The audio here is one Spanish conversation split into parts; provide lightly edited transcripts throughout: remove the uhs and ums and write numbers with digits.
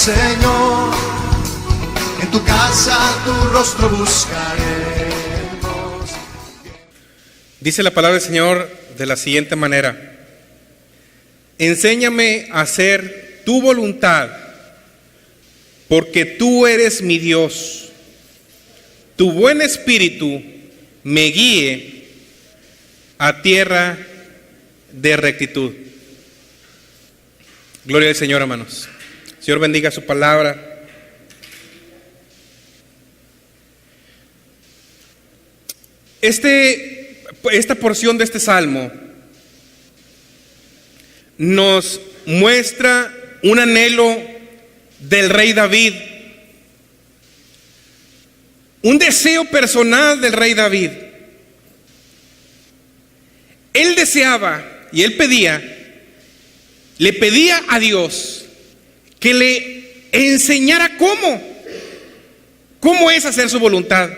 Señor, en tu casa tu rostro buscaremos. Dice la palabra del Señor de la siguiente manera: enséñame a hacer tu voluntad, porque tú eres mi Dios. Tu buen espíritu me guíe a tierra de rectitud. Gloria al Señor, hermanos. Señor, bendiga su palabra. Esta porción de este salmo nos muestra un anhelo del rey David, un deseo personal del rey David. Él deseaba y él le pedía a Dios que le enseñara cómo es hacer su voluntad.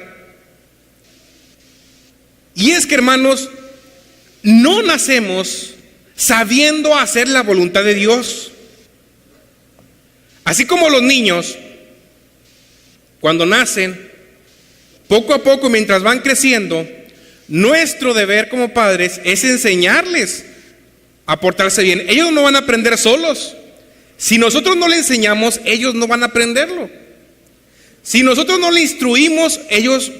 Y es que, hermanos, no nacemos sabiendo hacer la voluntad de Dios. Así como los niños, cuando nacen, poco a poco, mientras van creciendo, nuestro deber como padres es enseñarles a portarse bien. Ellos no van a aprender solos. Si nosotros no le enseñamos, ellos no van a aprenderlo. Si nosotros no le instruimos, ellos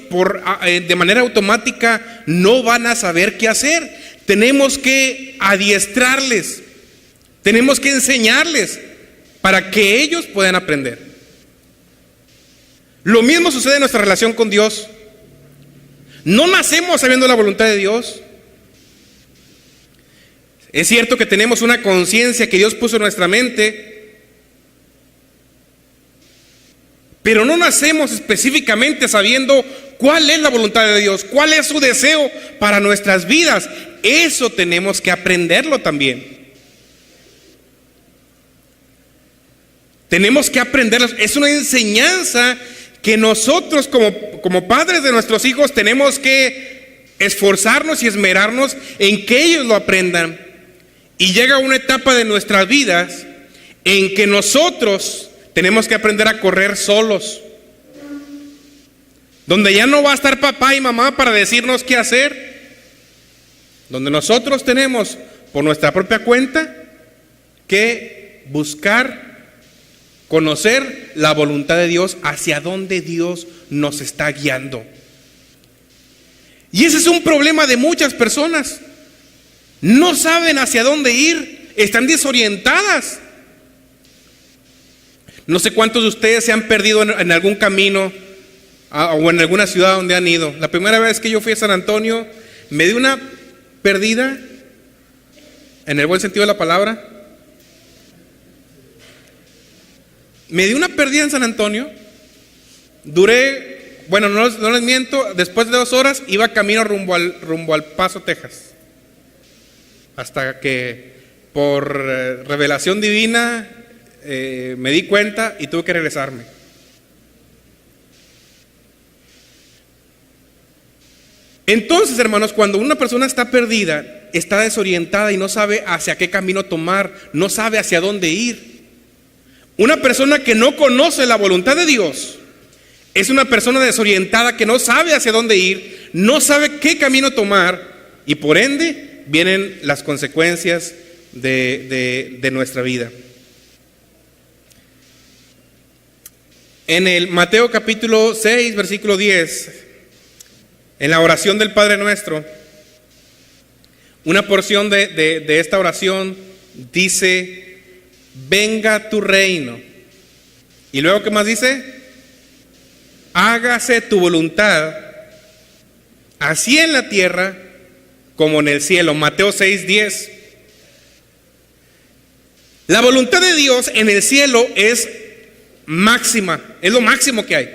de manera automática no van a saber qué hacer. Tenemos que adiestrarles, tenemos que enseñarles para que ellos puedan aprender. Lo mismo sucede en nuestra relación con Dios. No nacemos sabiendo la voluntad de Dios. Es cierto que tenemos una conciencia que Dios puso en nuestra mente, pero no nacemos específicamente sabiendo cuál es la voluntad de Dios, cuál es su deseo para nuestras vidas. Eso tenemos que aprenderlo también. Tenemos que aprenderlo. Es una enseñanza que nosotros como padres de nuestros hijos tenemos que esforzarnos y esmerarnos en que ellos lo aprendan. Y llega una etapa de nuestras vidas en que nosotros tenemos que aprender a correr solos, donde ya no va a estar papá y mamá para decirnos qué hacer, donde nosotros tenemos por nuestra propia cuenta que buscar, conocer la voluntad de Dios, hacia dónde Dios nos está guiando. Y ese es un problema de muchas personas. No saben hacia dónde ir, están desorientadas. No sé cuántos de ustedes se han perdido en algún camino o en alguna ciudad donde han ido. La primera vez que yo fui a San Antonio, me di una perdida, en el buen sentido de la palabra. Me di una perdida en San Antonio. Duré, bueno, no les miento, después de 2 horas iba camino rumbo al Paso, Texas. Hasta que por revelación divina me di cuenta y tuve que regresarme. Entonces, hermanos, cuando una persona está perdida, está desorientada y no sabe hacia qué camino tomar, no sabe hacia dónde ir. Una persona que no conoce la voluntad de Dios es una persona desorientada que no sabe hacia dónde ir, no sabe qué camino tomar, y por ende vienen las consecuencias de nuestra vida. En el Mateo capítulo 6, versículo 10, en la oración del Padre Nuestro, una porción de esta oración dice: venga tu reino. Y luego, ¿qué más dice? Hágase tu voluntad, así en la tierra como en el cielo. Mateo 6, 10. La voluntad de Dios en el cielo es máxima, es lo máximo que hay.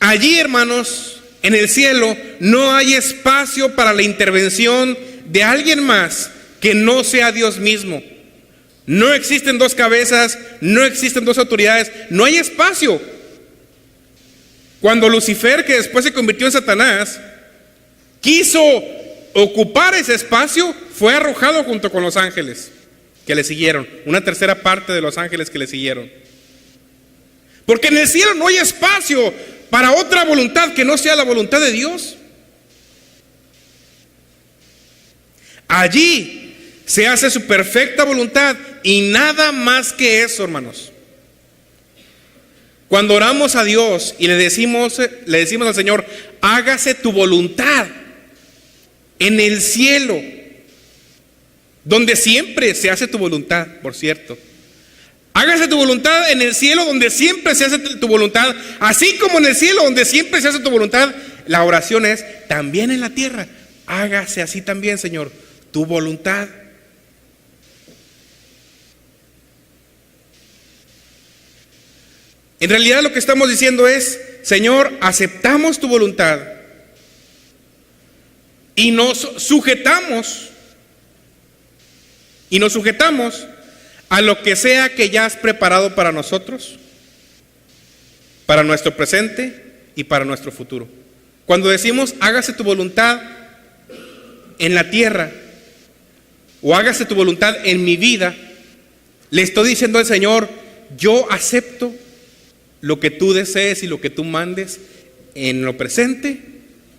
Allí, hermanos, en el cielo no hay espacio para la intervención de alguien más que no sea Dios mismo. No existen 2 cabezas, no existen 2 autoridades, no hay espacio. Cuando Lucifer, que después se convirtió en Satanás, quiso ocupar ese espacio, fue arrojado junto con los ángeles. que le siguieron, una tercera parte de los ángeles que le siguieron. Porque en el cielo no hay espacio para otra voluntad que no sea la voluntad de Dios. Allí se hace su perfecta voluntad y nada más que eso, hermanos. Cuando oramos a Dios y le decimos al Señor, hágase tu voluntad en el cielo, donde siempre se hace tu voluntad, por cierto. Hágase tu voluntad en el cielo, donde siempre se hace tu voluntad, así como en el cielo, donde siempre se hace tu voluntad. La oración es también en la tierra. Hágase así también, Señor, tu voluntad. En realidad lo que estamos diciendo es, Señor, aceptamos tu voluntad y nos sujetamos a lo que sea que ya has preparado para nosotros, para nuestro presente y para nuestro futuro. Cuando decimos hágase tu voluntad en la tierra o hágase tu voluntad en mi vida, le estoy diciendo al Señor, yo acepto lo que tú desees y lo que tú mandes en lo presente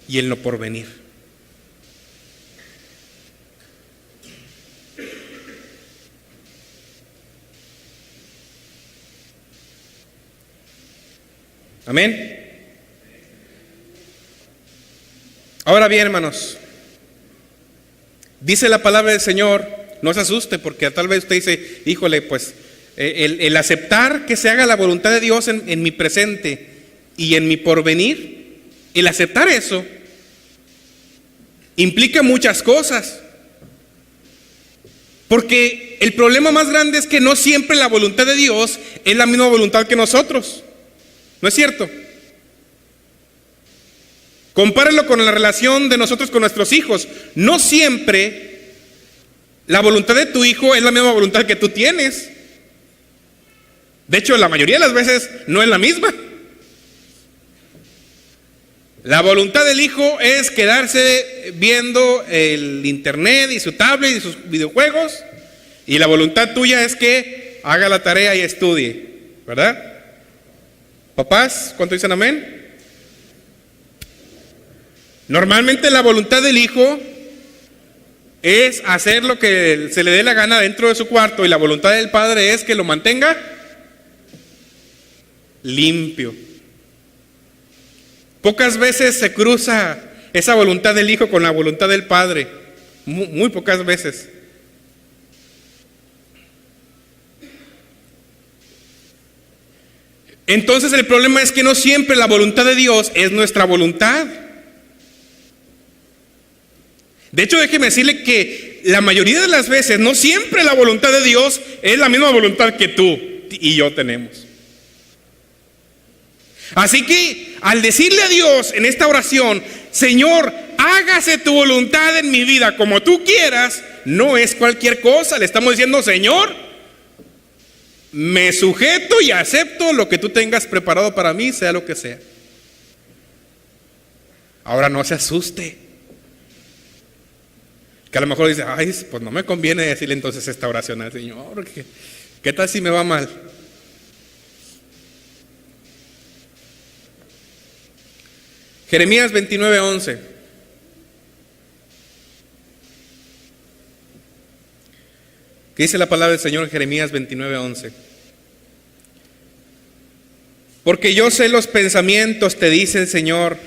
y en lo porvenir. Amén. Ahora bien, hermanos, dice la palabra del Señor, no se asuste porque tal vez usted dice, híjole, pues el aceptar que se haga la voluntad de Dios en mi presente y en mi porvenir, el aceptar eso implica muchas cosas. Porque el problema más grande es que no siempre la voluntad de Dios es la misma voluntad que nosotros. ¿No es cierto? Compárenlo con la relación de nosotros con nuestros hijos. No siempre la voluntad de tu hijo es la misma voluntad que tú tienes. De hecho, la mayoría de las veces no es la misma. La voluntad del hijo es quedarse viendo el internet y su tablet y sus videojuegos. Y la voluntad tuya es que haga la tarea y estudie, ¿verdad? Papás, ¿cuánto dicen amén? Normalmente la voluntad del hijo es hacer lo que se le dé la gana dentro de su cuarto y la voluntad del padre es que lo mantenga limpio. Pocas veces se cruza esa voluntad del hijo con la voluntad del padre, muy pocas veces. Entonces el problema es que no siempre la voluntad de Dios es nuestra voluntad. De hecho, déjeme decirle que la mayoría de las veces no siempre la voluntad de Dios es la misma voluntad que tú y yo tenemos. Así que al decirle a Dios en esta oración, Señor, hágase tu voluntad en mi vida como tú quieras, no es cualquier cosa. Le estamos diciendo, Señor, me sujeto y acepto lo que tú tengas preparado para mí, sea lo que sea. Ahora no se asuste. Que a lo mejor dice, ay, pues no me conviene decirle entonces esta oración al Señor. ¿Qué tal si me va mal? Jeremías 29:11. ¿Qué dice la palabra del Señor en Jeremías 29:11? Porque yo sé los pensamientos, te dice el Señor.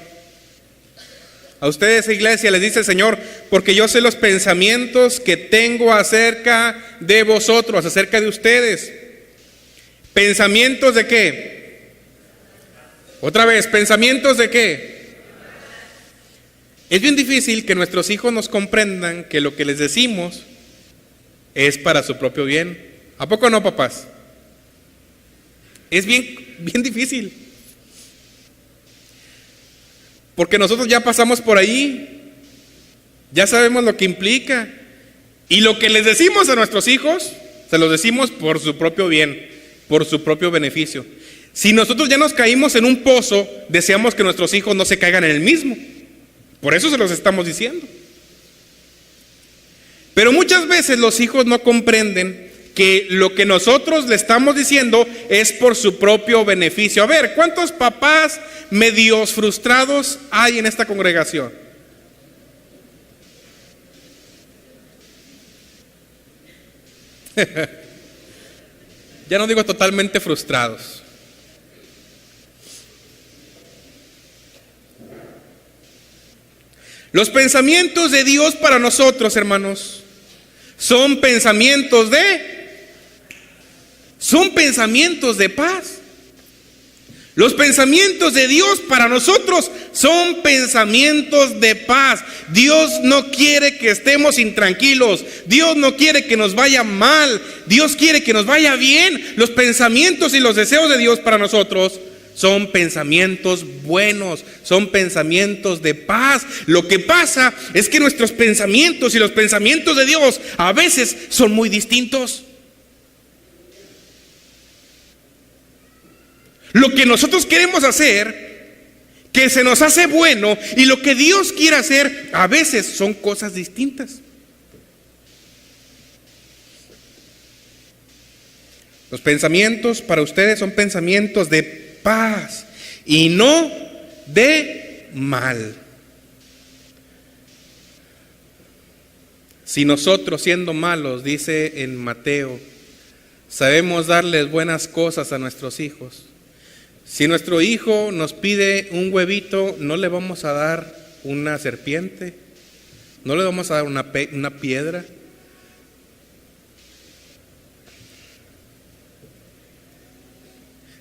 A ustedes, iglesia, les dice el Señor, porque yo sé los pensamientos que tengo acerca de vosotros, acerca de ustedes. ¿Pensamientos de qué? Otra vez, ¿pensamientos de qué? Es bien difícil que nuestros hijos nos comprendan que lo que les decimos es para su propio bien. ¿A poco no, papás? Es bien difícil. Porque nosotros ya pasamos por ahí, ya sabemos lo que implica. Y lo que les decimos a nuestros hijos, se los decimos por su propio bien, por su propio beneficio. Si nosotros ya nos caímos en un pozo, deseamos que nuestros hijos no se caigan en el mismo. Por eso se los estamos diciendo. Pero muchas veces los hijos no comprenden que lo que nosotros le estamos diciendo es por su propio beneficio. A ver, ¿cuántos papás medios frustrados hay en esta congregación? Ya no digo totalmente frustrados. Los pensamientos de Dios para nosotros, hermanos, son pensamientos de paz. Los pensamientos de Dios para nosotros son pensamientos de paz. Dios no quiere que estemos intranquilos. Dios no quiere que nos vaya mal. Dios quiere que nos vaya bien. Los pensamientos y los deseos de Dios para nosotros son pensamientos buenos, son pensamientos de paz. Lo que pasa es que nuestros pensamientos y los pensamientos de Dios a veces son muy distintos. Lo que nosotros queremos hacer, que se nos hace bueno, y lo que Dios quiere hacer, a veces son cosas distintas. Los pensamientos para ustedes son pensamientos de paz y no de mal. Si nosotros, siendo malos, dice en Mateo, sabemos darles buenas cosas a nuestros hijos, si nuestro hijo nos pide un huevito, no le vamos a dar una serpiente, no le vamos a dar una piedra.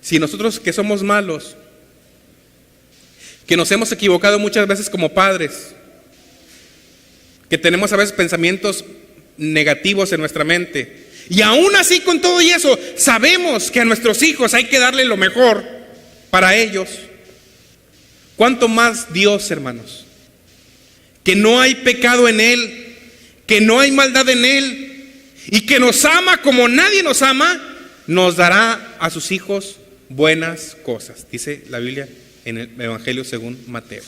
Si nosotros que somos malos, que nos hemos equivocado muchas veces como padres, que tenemos a veces pensamientos negativos en nuestra mente, y aún así con todo y eso, sabemos que a nuestros hijos hay que darle lo mejor para ellos, ¿cuánto más Dios, hermanos? Que no hay pecado en Él, que no hay maldad en Él, y que nos ama como nadie nos ama, nos dará a sus hijos buenas cosas, dice la Biblia en el Evangelio según Mateo.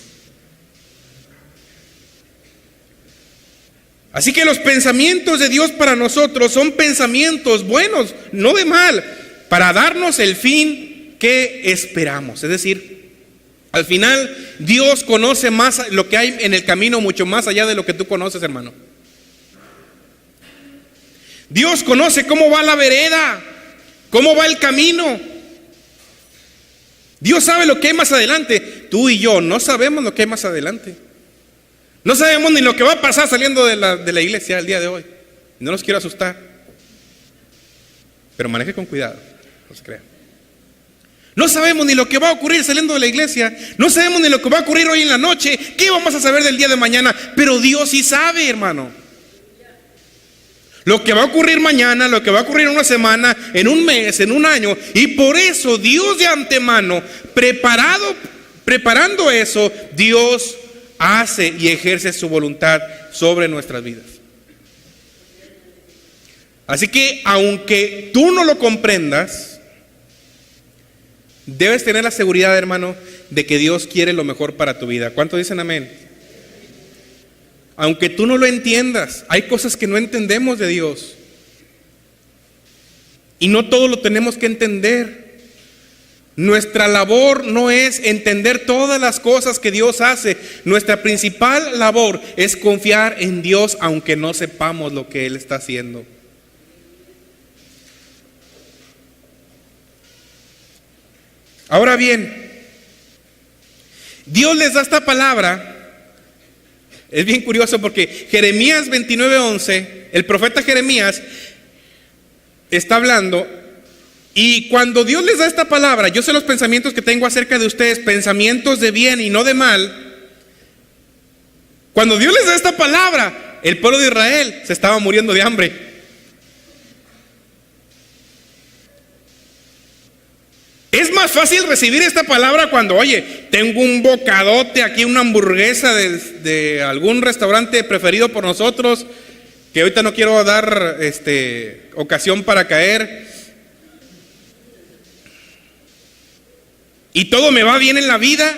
Así que los pensamientos de Dios para nosotros son pensamientos buenos, no de mal, para darnos el fin que esperamos. Es decir, al final Dios conoce más lo que hay en el camino, mucho más allá de lo que tú conoces, hermano. Dios conoce cómo va la vereda, cómo va el camino. Dios sabe lo que hay más adelante. Tú y yo no sabemos lo que hay más adelante. No sabemos ni lo que va a pasar saliendo de la iglesia el día de hoy. No los quiero asustar, pero maneje con cuidado, no se crean. No sabemos ni lo que va a ocurrir saliendo de la iglesia. No sabemos ni lo que va a ocurrir hoy en la noche. ¿Qué vamos a saber del día de mañana? Pero Dios sí sabe, hermano. Lo que va a ocurrir mañana, lo que va a ocurrir en una semana, en un mes, en un año. Y por eso Dios de antemano, preparando eso, Dios hace y ejerce su voluntad sobre nuestras vidas. Así que aunque tú no lo comprendas, debes tener la seguridad, hermano, de que Dios quiere lo mejor para tu vida. ¿Cuántos dicen amén? Aunque tú no lo entiendas, hay cosas que no entendemos de Dios. Y no todo lo tenemos que entender. Nuestra labor no es entender todas las cosas que Dios hace. Nuestra principal labor es confiar en Dios aunque no sepamos lo que Él está haciendo. Ahora bien, Dios les da esta palabra. Es bien curioso porque Jeremías 29:11, el profeta Jeremías está hablando, y cuando Dios les da esta palabra, yo sé los pensamientos que tengo acerca de ustedes, pensamientos de bien y no de mal. Cuando Dios les da esta palabra, el pueblo de Israel se estaba muriendo de hambre. Es más fácil recibir esta palabra cuando, oye, tengo un bocadote aquí, una hamburguesa de algún restaurante preferido por nosotros, que ahorita no quiero dar ocasión para caer, y todo me va bien en la vida.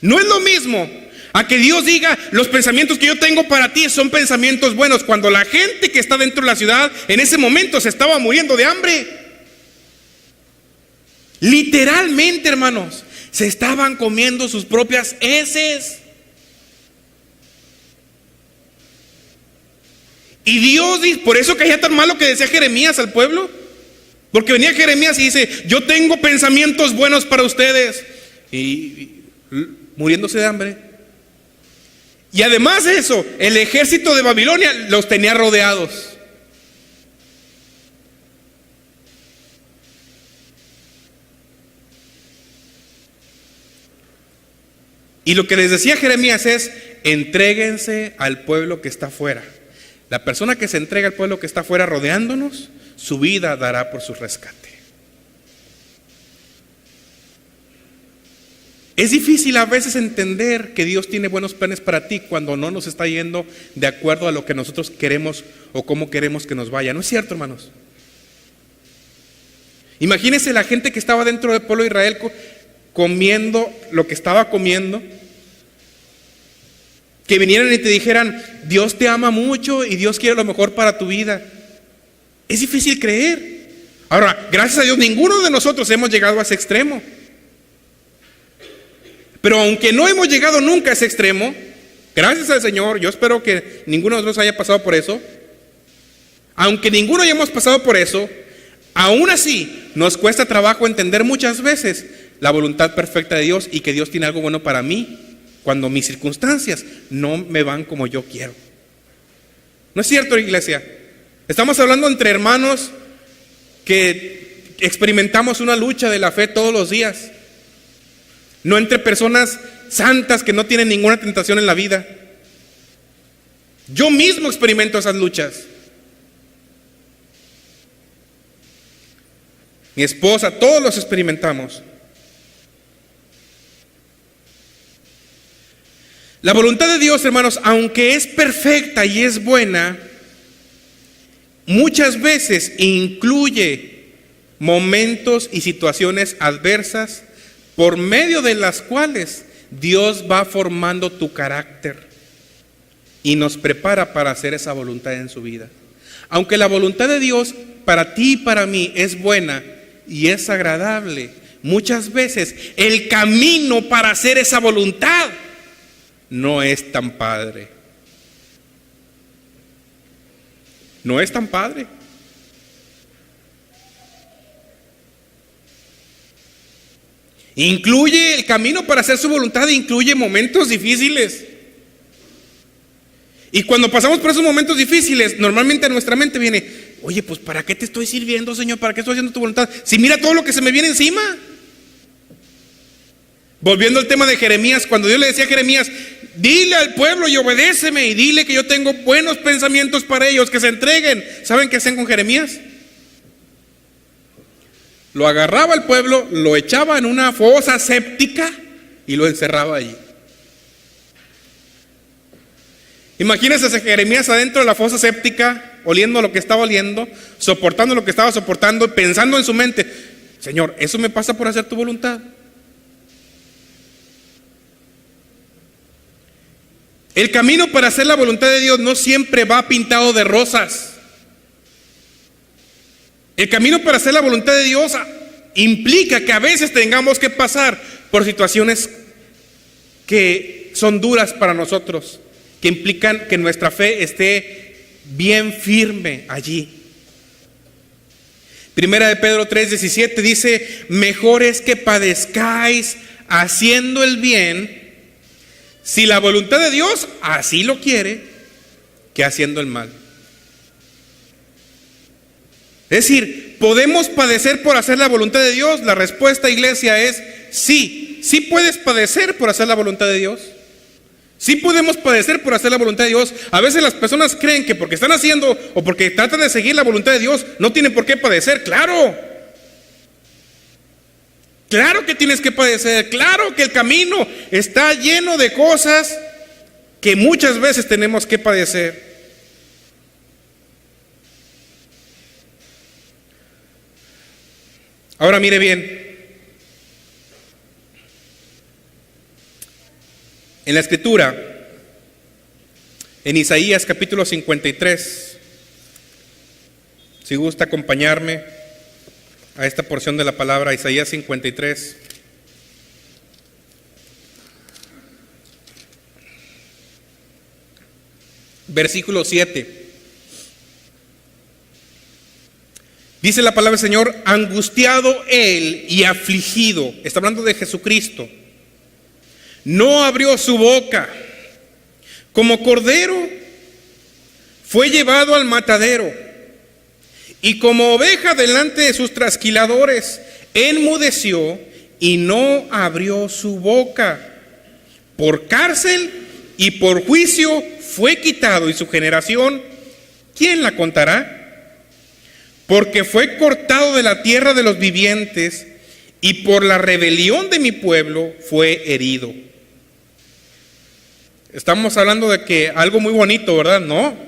No es lo mismo A que Dios diga, los pensamientos que yo tengo para ti son pensamientos buenos, cuando la gente que está dentro de la ciudad en ese momento se estaba muriendo de hambre. Literalmente, hermanos, se estaban comiendo sus propias heces. Y Dios dice, por eso caía tan malo que decía Jeremías al pueblo, porque venía Jeremías y dice, yo tengo pensamientos buenos para ustedes, y muriéndose de hambre. Y además de eso, el ejército de Babilonia los tenía rodeados. Y lo que les decía Jeremías es, entréguense al pueblo que está afuera. La persona que se entrega al pueblo que está afuera rodeándonos, su vida dará por su rescate. Es difícil a veces entender que Dios tiene buenos planes para ti cuando no nos está yendo de acuerdo a lo que nosotros queremos o cómo queremos que nos vaya. ¿No es cierto, hermanos? Imagínense la gente que estaba dentro del pueblo de Israel comiendo lo que estaba comiendo, que vinieran y te dijeran, Dios te ama mucho y Dios quiere lo mejor para tu vida. Es difícil creer. Ahora, gracias a Dios, ninguno de nosotros hemos llegado a ese extremo. Pero aunque no hemos llegado nunca a ese extremo, gracias al Señor, yo espero que ninguno de nosotros haya pasado por eso. Aunque ninguno hayamos pasado por eso, aún así nos cuesta trabajo entender muchas veces la voluntad perfecta de Dios y que Dios tiene algo bueno para mí cuando mis circunstancias no me van como yo quiero. ¿No es cierto, iglesia? Estamos hablando entre hermanos que experimentamos una lucha de la fe todos los días. No entre personas santas que no tienen ninguna tentación en la vida. Yo mismo experimento esas luchas. Mi esposa, todos los experimentamos. La voluntad de Dios, hermanos, aunque es perfecta y es buena, muchas veces incluye momentos y situaciones adversas por medio de las cuales Dios va formando tu carácter y nos prepara para hacer esa voluntad en su vida. Aunque la voluntad de Dios para ti y para mí es buena y es agradable, muchas veces el camino para hacer esa voluntad no es tan padre. No es tan padre. Incluye el camino para hacer su voluntad, incluye momentos difíciles. Y cuando pasamos por esos momentos difíciles, normalmente a nuestra mente viene, oye, pues ¿para qué te estoy sirviendo, Señor? ¿Para qué estoy haciendo tu voluntad? Si mira todo lo que se me viene encima. Volviendo al tema de Jeremías, cuando Dios le decía a Jeremías, dile al pueblo y obedéceme, y dile que yo tengo buenos pensamientos para ellos, que se entreguen. ¿Saben qué hacían con Jeremías? Lo agarraba el pueblo, lo echaba en una fosa séptica y lo encerraba allí. Imagínense a Jeremías adentro de la fosa séptica, oliendo lo que estaba oliendo, soportando lo que estaba soportando, pensando en su mente, Señor, ¿eso me pasa por hacer tu voluntad? El camino para hacer la voluntad de Dios no siempre va pintado de rosas. El camino para hacer la voluntad de Dios implica que a veces tengamos que pasar por situaciones que son duras para nosotros, que implican que nuestra fe esté bien firme allí. Primera de Pedro 3:17 dice, mejor es que padezcáis haciendo el bien, si la voluntad de Dios así lo quiere, que haciendo el mal. Es decir, ¿podemos padecer por hacer la voluntad de Dios? La respuesta, iglesia, es sí. Sí puedes padecer por hacer la voluntad de Dios. Sí podemos padecer por hacer la voluntad de Dios. A veces las personas creen que porque están haciendo o porque tratan de seguir la voluntad de Dios, no tienen por qué padecer. ¡Claro! Claro que tienes que padecer. Claro que el camino está lleno de cosas que muchas veces tenemos que padecer. Ahora mire bien, En la Escritura, en Isaías capítulo 53, si gusta acompañarme a esta porción de la palabra, Isaías 53. Versículo 7. Dice la palabra del Señor: angustiado él y afligido, está hablando de Jesucristo, no abrió su boca, como cordero fue llevado al matadero, y como oveja delante de sus trasquiladores, enmudeció y no abrió su boca. Por cárcel y por juicio fue quitado, y su generación, ¿quién la contará? Porque fue cortado de la tierra de los vivientes, y por la rebelión de mi pueblo fue herido. Estamos hablando de que algo muy bonito, ¿verdad? No.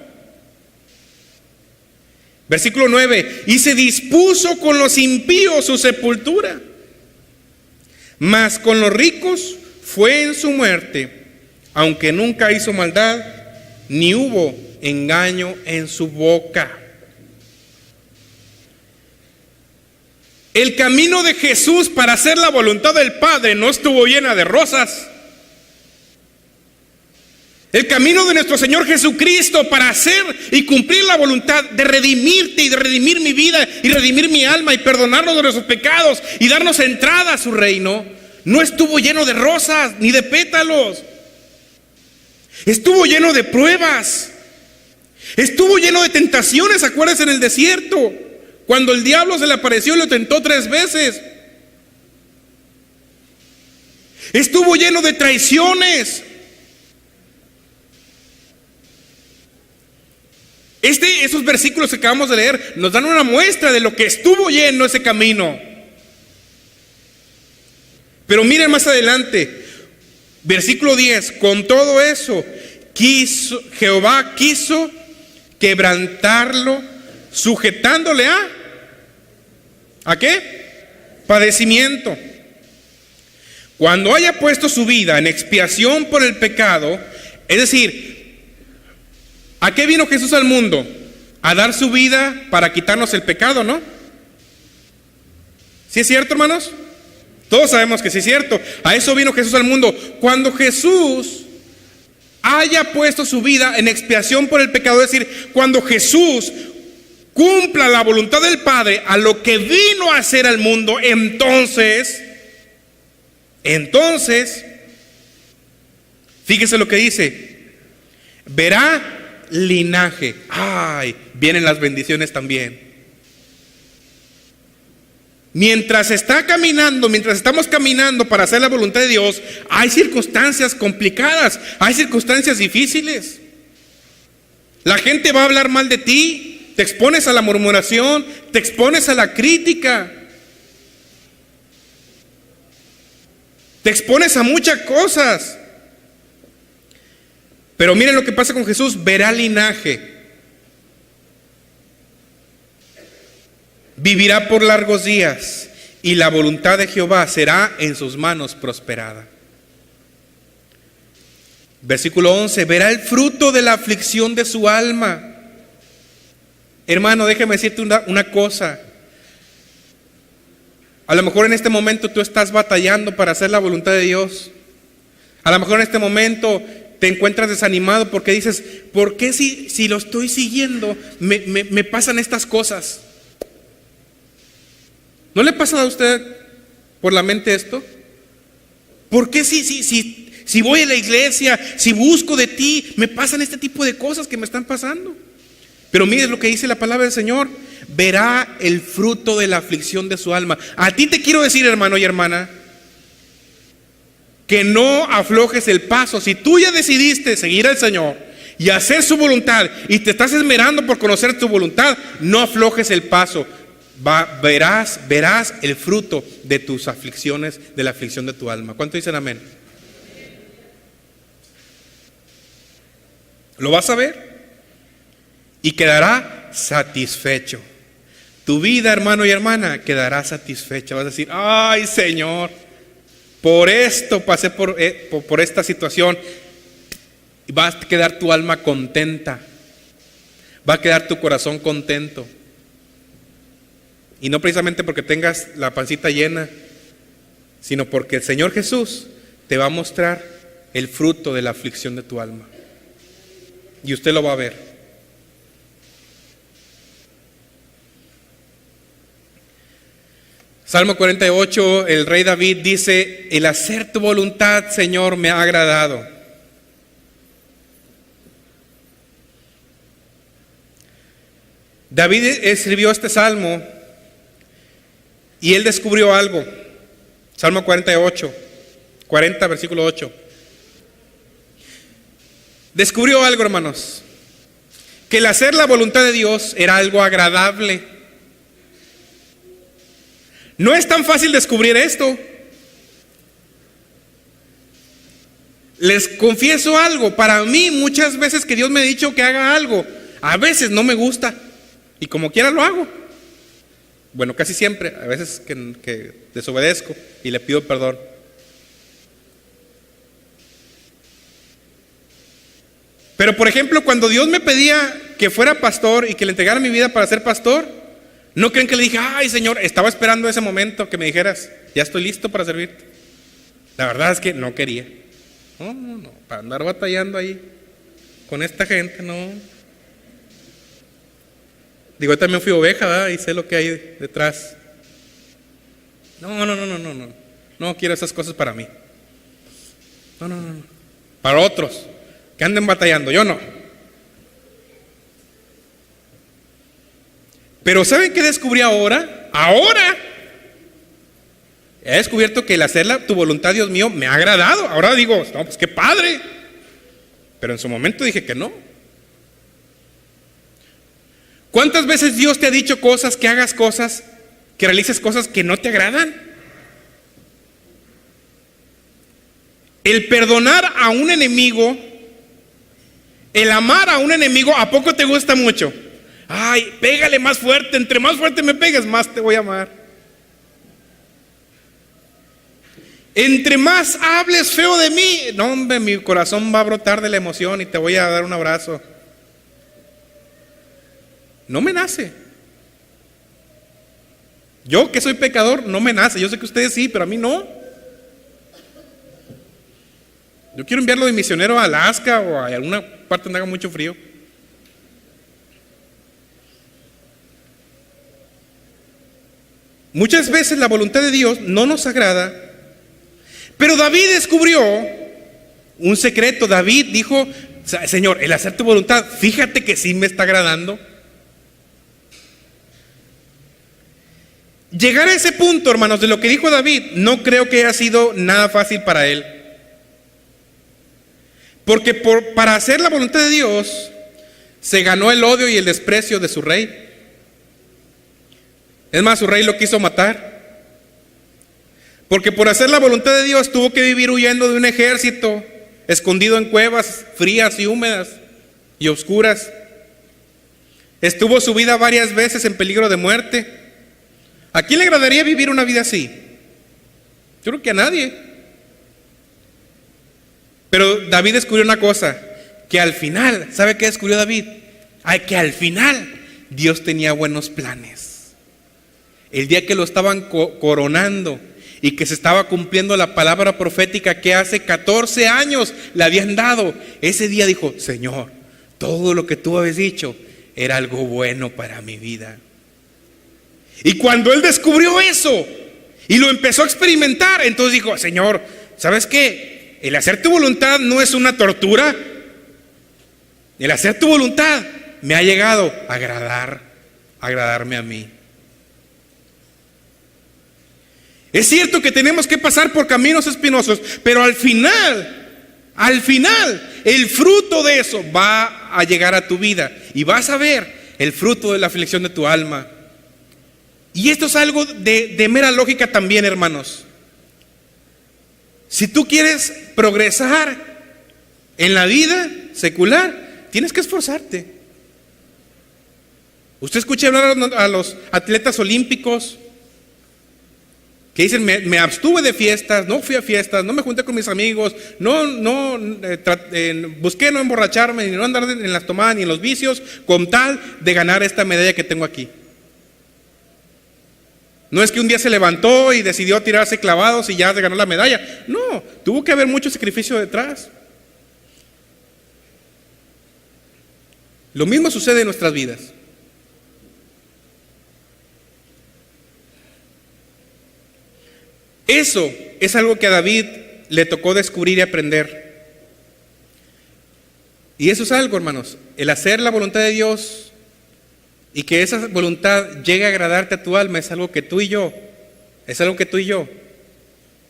Versículo 9, y se dispuso con los impíos su sepultura, mas con los ricos fue en su muerte, aunque nunca hizo maldad, ni hubo engaño en su boca. El camino de Jesús para hacer la voluntad del Padre no estuvo llena de rosas. El camino de nuestro Señor Jesucristo para hacer y cumplir la voluntad de redimirte y de redimir mi vida y redimir mi alma y perdonarnos de nuestros pecados y darnos entrada a su reino, no estuvo lleno de rosas ni de pétalos. Estuvo lleno de pruebas. Estuvo lleno de tentaciones. Acuérdense, en el desierto, cuando el diablo se le apareció y lo tentó 3 veces. Estuvo lleno de traiciones. Esos versículos que acabamos de leer nos dan una muestra de lo que estuvo lleno ese camino. Pero miren más adelante, versículo 10, con todo eso, Jehová quiso quebrantarlo, sujetándole ¿a qué? Padecimiento. Cuando haya puesto su vida en expiación por el pecado, es decir, ¿a qué vino Jesús al mundo? A dar su vida para quitarnos el pecado, ¿no? ¿Sí es cierto, hermanos? Todos sabemos que sí es cierto. A eso vino Jesús al mundo. Cuando Jesús haya puesto su vida en expiación por el pecado, es decir, cuando Jesús cumpla la voluntad del Padre a lo que vino a hacer al mundo, entonces, fíjese lo que dice: verá linaje. Ay, vienen las bendiciones también. Mientras estamos caminando para hacer la voluntad de Dios, hay circunstancias complicadas, hay circunstancias difíciles. La gente va a hablar mal de ti, te expones a la murmuración, te expones a la crítica, te expones a muchas cosas. Pero miren lo que pasa con Jesús: verá linaje, vivirá por largos días, y la voluntad de Jehová será en sus manos prosperada. Versículo 11, verá el fruto de la aflicción de su alma. Hermano, déjame decirte una cosa. A lo mejor en este momento tú estás batallando para hacer la voluntad de Dios. A lo mejor en este momento te encuentras desanimado porque dices: ¿por qué si lo estoy siguiendo me pasan estas cosas? ¿No le pasa a usted por la mente esto? ¿Por qué si voy a la iglesia, si busco de ti, me pasan este tipo de cosas que me están pasando? Pero mire lo que dice la palabra del Señor: verá el fruto de la aflicción de su alma. A ti te quiero decir, hermano y hermana, que no aflojes el paso. Si tú ya decidiste seguir al Señor y hacer su voluntad y te estás esmerando por conocer tu voluntad, no aflojes el paso. Verás el fruto de tus aflicciones, de la aflicción de tu alma. ¿Cuánto dicen amén? Lo vas a ver y quedará satisfecho. Tu vida, hermano y hermana, quedará satisfecha. Vas a decir: ay, Señor, por esto pasé por esta situación. Y va a quedar tu alma contenta. Va a quedar tu corazón contento. Y no precisamente porque tengas la pancita llena, sino porque el Señor Jesús te va a mostrar el fruto de la aflicción de tu alma. Y usted lo va a ver. Salmo 48, el rey David dice: el hacer tu voluntad, Señor, me ha agradado. David escribió este salmo y él descubrió algo. Salmo 40, versículo 8. Descubrió algo, hermanos, que el hacer la voluntad de Dios era algo agradable. No es tan fácil descubrir esto. Les confieso algo, para mí muchas veces que Dios me ha dicho que haga algo, a veces no me gusta y como quiera lo hago. Bueno, casi siempre, a veces que desobedezco y le pido perdón. Pero por ejemplo, cuando Dios me pedía que fuera pastor y que le entregara mi vida para ser pastor, ¿no creen que le dije: ay, Señor, estaba esperando ese momento que me dijeras, ya estoy listo para servirte? La verdad es que no quería. No, para andar batallando ahí con esta gente, no. Digo, yo también fui oveja, ¿verdad? Y sé lo que hay detrás. No quiero esas cosas para mí. No. Para otros que anden batallando, yo no. Pero ¿saben qué descubrí ahora? Ahora he descubierto que el hacer tu voluntad, Dios mío, me ha agradado. Ahora digo, no, pues qué padre. Pero en su momento dije que no. ¿Cuántas veces Dios te ha dicho cosas, que hagas cosas, que realices cosas que no te agradan? El perdonar a un enemigo, el amar a un enemigo, ¿a poco te gusta mucho? Ay, pégale más fuerte, entre más fuerte me pegues, más te voy a amar. Entre más hables feo de mí, no hombre, mi corazón va a brotar de la emoción y te voy a dar un abrazo. No me nace. Yo que soy pecador, no me nace. Yo sé que ustedes sí, pero a mí no. Yo quiero enviarlo de misionero a Alaska o a alguna parte donde haga mucho frío. Muchas veces la voluntad de Dios no nos agrada, pero David descubrió un secreto. David dijo: Señor, el hacer tu voluntad, fíjate que sí me está agradando. Llegar a ese punto, hermanos, de lo que dijo David, no creo que haya sido nada fácil para él. Porque para hacer la voluntad de Dios, se ganó el odio y el desprecio de su rey. Es más, su rey lo quiso matar. Porque por hacer la voluntad de Dios tuvo que vivir huyendo de un ejército, escondido en cuevas frías y húmedas y oscuras. Estuvo su vida varias veces en peligro de muerte. ¿A quién le agradaría vivir una vida así? Yo creo que a nadie. Pero David descubrió una cosa, que al final, ¿sabe qué descubrió David? Que al final Dios tenía buenos planes. El día que lo estaban coronando y que se estaba cumpliendo la palabra profética que hace 14 años le habían dado, ese día dijo: Señor, todo lo que tú habías dicho era algo bueno para mi vida. Y cuando él descubrió eso y lo empezó a experimentar, entonces dijo: Señor, ¿sabes qué? El hacer tu voluntad no es una tortura. El hacer tu voluntad me ha llegado a agradarme a mí. Es cierto que tenemos que pasar por caminos espinosos, pero al final, el fruto de eso va a llegar a tu vida y vas a ver el fruto de la aflicción de tu alma. Y esto es algo de mera lógica también, hermanos. Si tú quieres progresar en la vida secular, tienes que esforzarte. Usted escucha hablar a los atletas olímpicos que dicen, me abstuve de fiestas, no fui a fiestas, no me junté con mis amigos, busqué no emborracharme, ni no andar en las tomadas, ni en los vicios, con tal de ganar esta medalla que tengo aquí. No es que un día se levantó y decidió tirarse clavados y ya se ganó la medalla. No, tuvo que haber mucho sacrificio detrás. Lo mismo sucede en nuestras vidas. Eso es algo que a David le tocó descubrir y aprender. Y eso es algo, hermanos, el hacer la voluntad de Dios y que esa voluntad llegue a agradarte a tu alma es algo que tú y yo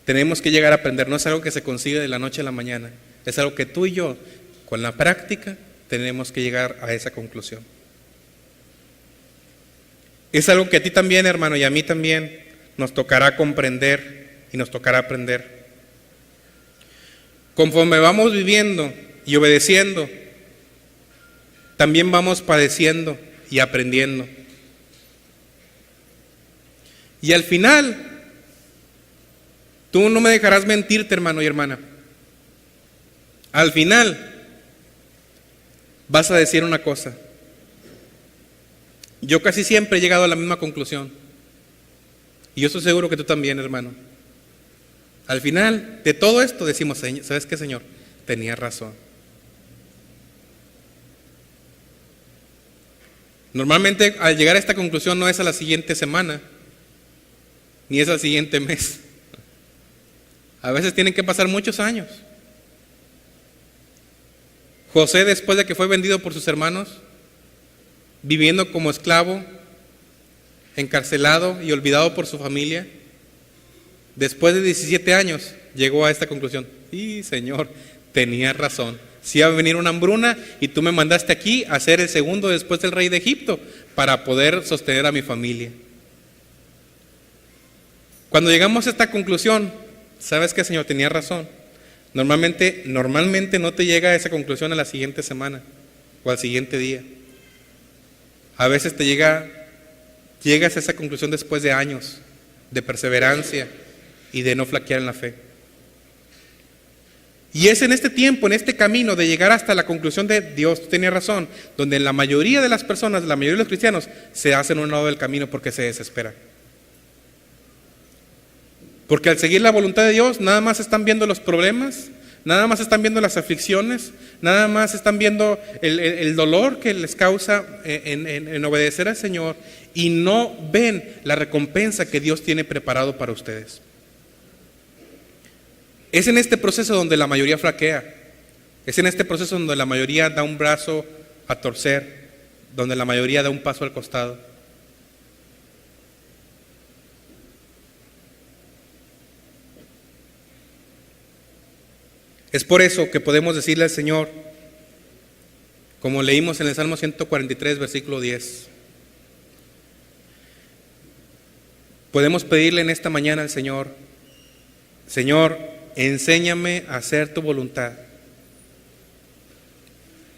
tenemos que llegar a aprender. No es algo que se consigue de la noche a la mañana. Es algo que tú y yo, con la práctica, tenemos que llegar a esa conclusión. Es algo que a ti también, hermano, y a mí también nos tocará comprender y nos tocará aprender. Conforme vamos viviendo y obedeciendo, también vamos padeciendo y aprendiendo. Y al final, tú no me dejarás mentirte, hermano y hermana. Al final, vas a decir una cosa. Yo casi siempre he llegado a la misma conclusión. Y yo estoy seguro que tú también, hermano. Al final de todo esto decimos, ¿sabes qué, Señor? Tenías razón. Normalmente al llegar a esta conclusión no es a la siguiente semana, ni es al siguiente mes. A veces tienen que pasar muchos años. José, después de que fue vendido por sus hermanos, viviendo como esclavo, encarcelado y olvidado por su familia, después de 17 años llegó a esta conclusión. Y Señor, tenías razón. Si iba a venir una hambruna y tú me mandaste aquí a ser el segundo después del rey de Egipto para poder sostener a mi familia. Cuando llegamos a esta conclusión, ¿sabes qué, Señor? Tenías razón. Normalmente no te llega a esa conclusión a la siguiente semana o al siguiente día. A veces llegas a esa conclusión después de años de perseverancia y de no flaquear en la fe. Y es en este tiempo, en este camino de llegar hasta la conclusión de Dios tenía razón, donde la mayoría de las personas, la mayoría de los cristianos, se hacen a un lado del camino porque se desesperan. Porque al seguir la voluntad de Dios, nada más están viendo los problemas, nada más están viendo las aflicciones, nada más están viendo el dolor que les causa en obedecer al Señor, y no ven la recompensa que Dios tiene preparado para ustedes. Es en este proceso donde la mayoría flaquea. Es en este proceso donde la mayoría da un brazo a torcer, donde la mayoría da un paso al costado. Es por eso que podemos decirle al Señor, como leímos en el Salmo 143, versículo 10. Podemos pedirle en esta mañana al Señor, Señor, enséñame a hacer tu voluntad,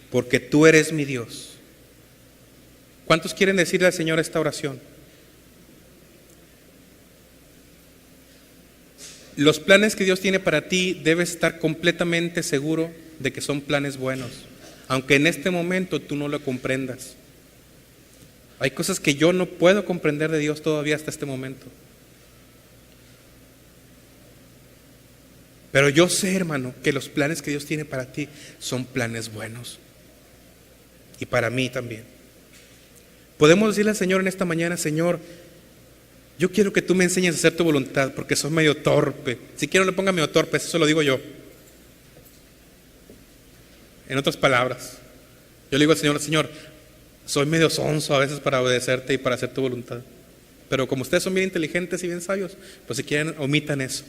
porque tú eres mi Dios. ¿Cuántos quieren decirle al Señor esta oración? Los planes que Dios tiene para ti, debes estar completamente seguro de que son planes buenos, aunque en este momento tú no lo comprendas. Hay cosas que yo no puedo comprender de Dios todavía hasta este momento. Pero yo sé, hermano, que los planes que Dios tiene para ti son planes buenos. Y para mí también. Podemos decirle al Señor en esta mañana, Señor, yo quiero que tú me enseñes a hacer tu voluntad, porque soy medio torpe. Si quiero le ponga medio torpe, eso lo digo yo. En otras palabras, yo le digo al Señor, Señor, soy medio sonso a veces para obedecerte y para hacer tu voluntad. Pero como ustedes son bien inteligentes y bien sabios, pues si quieren, omitan eso.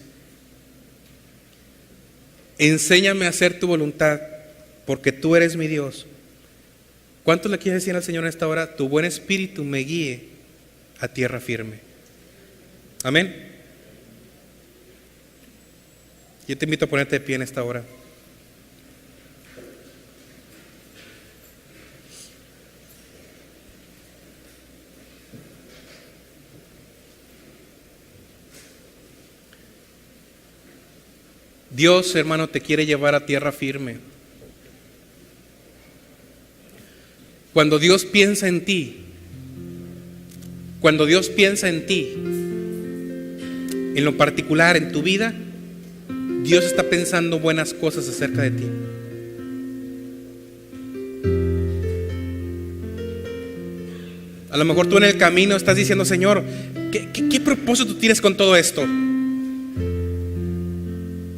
Enséñame a hacer tu voluntad, porque tú eres mi Dios. ¿Cuánto le quieres decir al Señor en esta hora? Tu buen espíritu me guíe a tierra firme. Amén. Yo te invito a ponerte de pie en esta hora. Dios, hermano, te quiere llevar a tierra firme. Cuando Dios piensa en ti, en lo particular, en tu vida, Dios está pensando buenas cosas acerca de ti. A lo mejor tú en el camino estás diciendo: Señor, ¿qué propósito tienes con todo esto?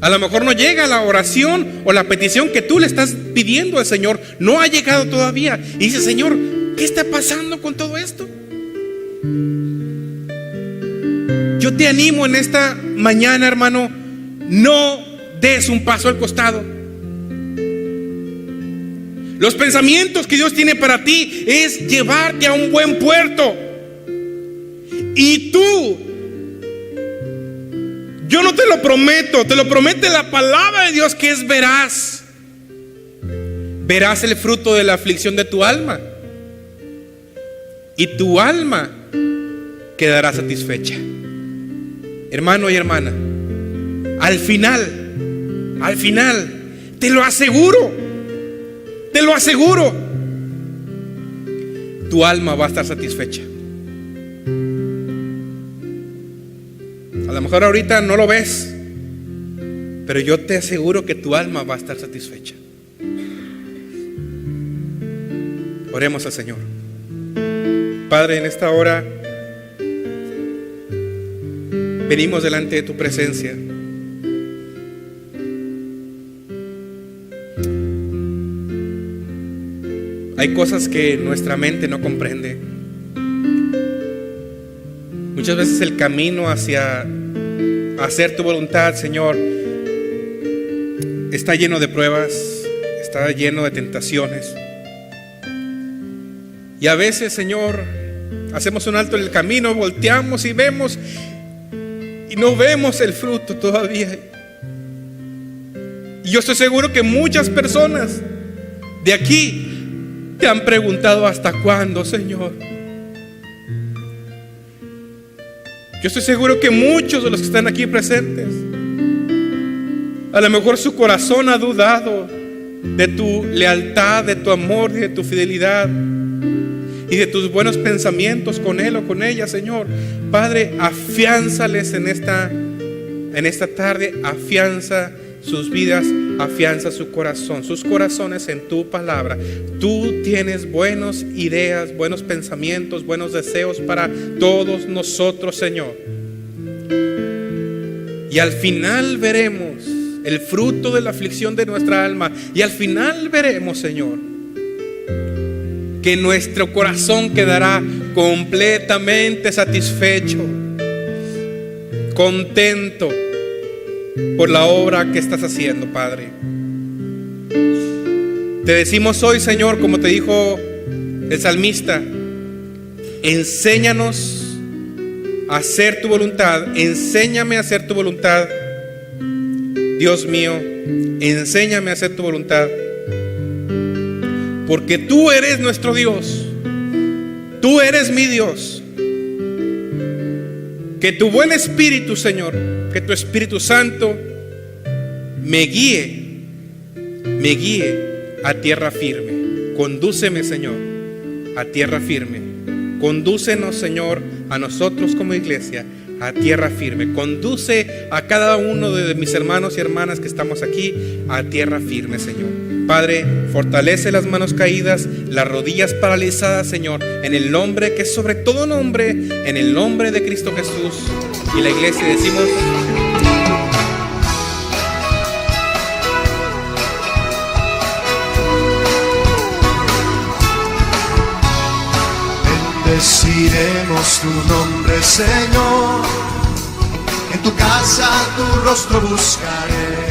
A lo mejor no llega la oración o la petición que tú le estás pidiendo al Señor, no ha llegado todavía. Y dices: Señor, ¿qué está pasando con todo esto? Yo te animo en esta mañana, hermano, no des un paso al costado. Los pensamientos que Dios tiene para ti es llevarte a un buen puerto. Y tú, yo no te lo prometo, te lo promete la palabra de Dios, que es veraz. Verás el fruto de la aflicción de tu alma, y tu alma quedará satisfecha. Hermano y hermana, al final, te lo aseguro, tu alma va a estar satisfecha. A lo mejor ahorita no lo ves, pero yo te aseguro que tu alma va a estar satisfecha. Oremos al Señor. Padre, en esta hora venimos delante de tu presencia. Hay cosas que nuestra mente no comprende. Muchas veces el camino hacia hacer tu voluntad, Señor, está lleno de pruebas, está lleno de tentaciones. Y a veces, Señor, hacemos un alto en el camino, volteamos y vemos, y no vemos el fruto todavía. Y yo estoy seguro que muchas personas de aquí te han preguntado: ¿hasta cuándo, Señor? Yo estoy seguro que muchos de los que están aquí presentes, a lo mejor su corazón ha dudado de tu lealtad, de tu amor y de tu fidelidad, y de tus buenos pensamientos con él o con ella, Señor. Padre, afiánzales en esta tarde, afianza sus vidas, afianza su corazón, sus corazones en tu palabra. Tú tienes buenas ideas, buenos pensamientos, buenos deseos para todos nosotros, Señor. Y al final veremos el fruto de la aflicción de nuestra alma. Y al final veremos, Señor, que nuestro corazón quedará completamente satisfecho, contento por la obra que estás haciendo, Padre. Te decimos hoy, Señor, como te dijo el salmista: enséñanos a hacer tu voluntad, enséñame a hacer tu voluntad. Dios mío, enséñame a hacer tu voluntad, porque tú eres nuestro Dios, tú eres mi Dios. Que tu buen espíritu, Señor, que tu Espíritu Santo me guíe a tierra firme. Condúceme, Señor, a tierra firme. Condúcenos, Señor, a nosotros como iglesia a tierra firme. Conduce a cada uno de mis hermanos y hermanas que estamos aquí a tierra firme, Señor. Padre, fortalece las manos caídas, las rodillas paralizadas, Señor, en el nombre que es sobre todo nombre, en el nombre de Cristo Jesús. Y la iglesia decimos: bendeciremos tu nombre, Señor. En tu casa tu rostro buscaré.